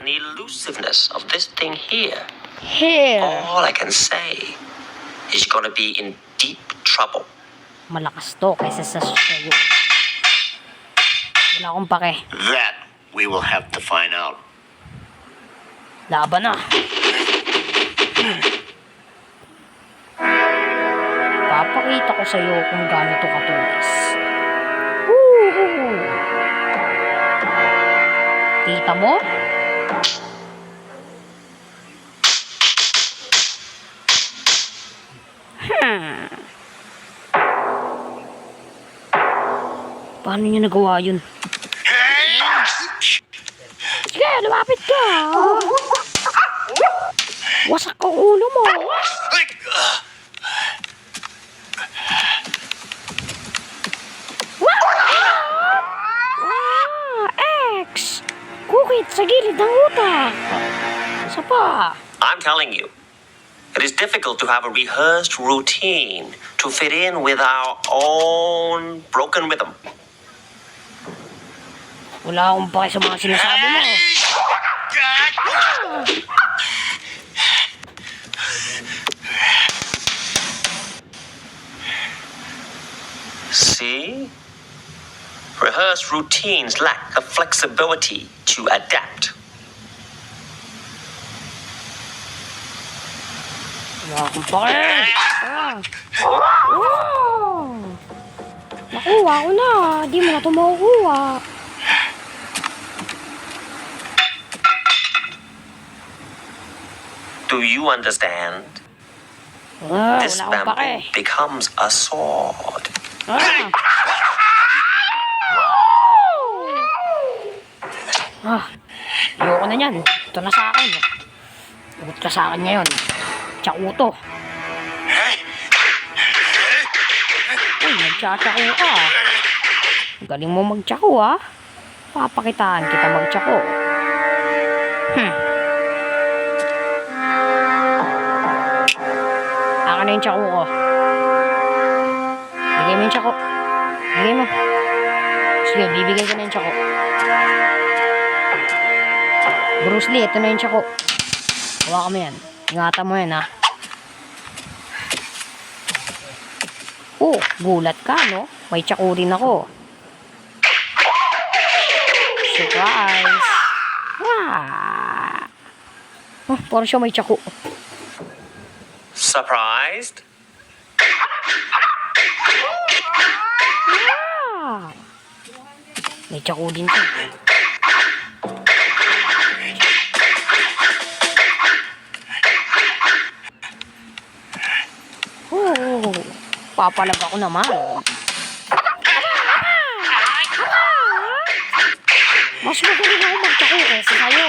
and the elusiveness of this thing here. Here. All I can say is you're gonna be in deep trouble. Malakas to kaysa sa sa'yo. Wala akong pake. That we will have to find out. Laban na. Papakita ko sa'yo kung gaano to katulis. Woo! Kita mo? Paano niya nagawa yun? Sige, lumapit ka! Wasak ang ulo mo! X! Kukit sa gilid ng utak! Isa pa! I'm telling you, it is difficult to have a rehearsed routine to fit in with our own broken rhythm. Wala akong pake sa mga sinasabi mo. See? Rehearsed routines lack the flexibility to adapt. Wala akong pake. Nakuha ko na. Di mo na ito makukuha. Do you understand? This Wala akong pake. bamboo becomes a sword. Ayoko na yan. Ito na sa akin. Ugot ka sa akin ngayon. Tsakuto. Uy, nagtsako ka. Galing mo magtsako ha. Papakitaan kita magtsako. Akin na yung tsako ko. Bigay mo yung tsako. Bigay mo. Sige, bibigay ko na yung tsako. Bruce Lee, ito na yung tsako. Hawa kami yan. Ingatan mo yan ha. Oh, gulat ka no? May tsako rin ako. Surprise! Parang siya may tsako. Surprised? May tsako din siya. Papalag ako naman. Mas magaling ako magtsako kaysa sa'yo.